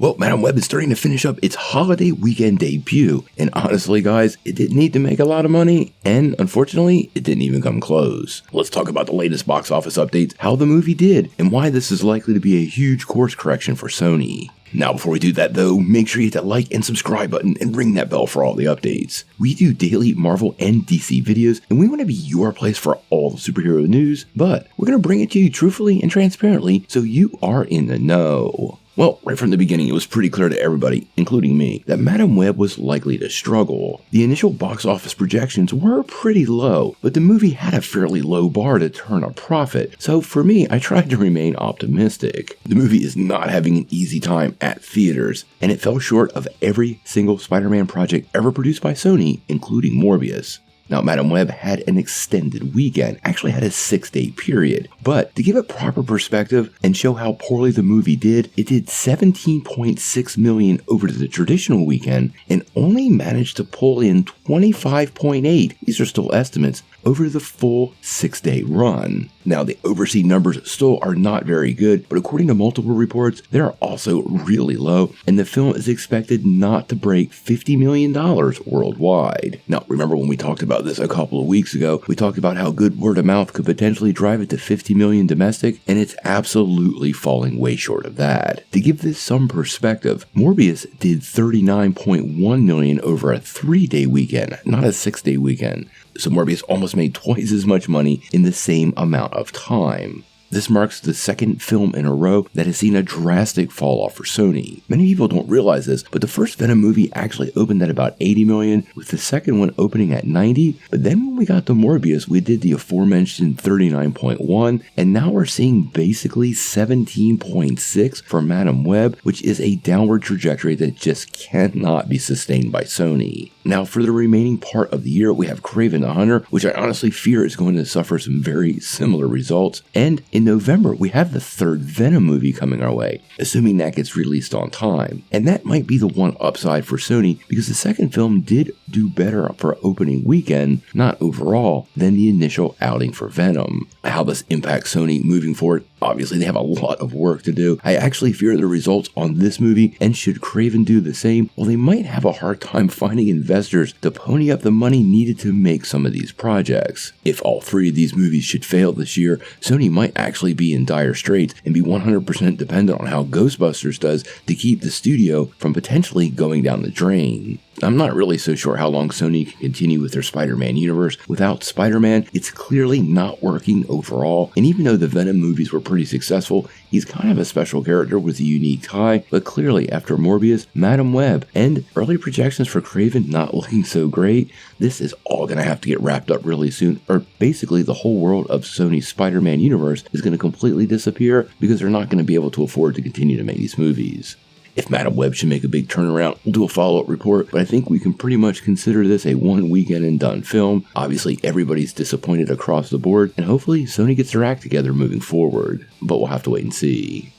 Well, Madam Web is starting to finish up its holiday weekend debut, and honestly guys, it didn't need to make a lot of money, and unfortunately, it didn't even come close. Let's talk about the latest box office updates, how the movie did, and why this is likely to be a huge course correction for Sony. Now before we do that though, make sure you hit that like and subscribe button and ring that bell for all the updates. We do daily Marvel and DC videos, and we want to be your place for all the superhero news, but we're going to bring it to you truthfully and transparently so you are in the know. Well, right from the beginning, it was pretty clear to everybody, including me, that Madam Web was likely to struggle. The initial box office projections were pretty low, but the movie had a fairly low bar to turn a profit, so for me, I tried to remain optimistic. The movie is not having an easy time at theaters, and it fell short of every single Spider-Man project ever produced by Sony, including Morbius. Now, Madam Web had an extended weekend, actually had a 6-day period, but to give it proper perspective and show how poorly the movie did, it did $17.6 million over the traditional weekend and only managed to pull in $25.8, these are still estimates, over the full 6-day run. Now, the overseas numbers still are not very good, but according to multiple reports, they are also really low, and the film is expected not to break $50 million worldwide. Now, remember when we talked about this a couple of weeks ago, we talked about how good word of mouth could potentially drive it to $50 million domestic, and it's absolutely falling way short of that. To give this some perspective, Morbius did $39.1 million over a 3-day weekend, not a 6-day weekend. So Morbius almost made twice as much money in the same amount of time. This marks the second film in a row that has seen a drastic fall off for Sony. Many people don't realize this, but the first Venom movie actually opened at about $80 million, with the second one opening at $90, but then when we got to Morbius, we did the aforementioned $39.1, and now we're seeing basically $17.6 for Madam Web, which is a downward trajectory that just cannot be sustained by Sony. Now, for the remaining part of the year, we have Kraven the Hunter, which I honestly fear is going to suffer some very similar results, and in November, we have the third Venom movie coming our way, assuming that gets released on time. And that might be the one upside for Sony, because the second film did do better for opening weekend, not overall, than the initial outing for Venom. How this impacts Sony moving forward, obviously they have a lot of work to do. I actually fear the results on this movie, and should Kraven do the same, well, they might have a hard time finding investors to pony up the money needed to make some of these projects. If all three of these movies should fail this year, Sony might actually be in dire straits and be 100% dependent on how Ghostbusters does to keep the studio from potentially going down the drain. I'm not really so sure how long Sony can continue with their Spider-Man universe. Without Spider-Man, it's clearly not working overall, and even though the Venom movies were pretty successful, he's kind of a special character with a unique tie, but clearly after Morbius, Madam Web, and early projections for Kraven not looking so great, this is all going to have to get wrapped up really soon, or basically the whole world of Sony's Spider-Man universe is going to completely disappear because they're not going to be able to afford to continue to make these movies. If Madam Web should make a big turnaround, we'll do a follow-up report, but I think we can pretty much consider this a one weekend and done film. Obviously, everybody's disappointed across the board, and hopefully Sony gets their act together moving forward, but we'll have to wait and see.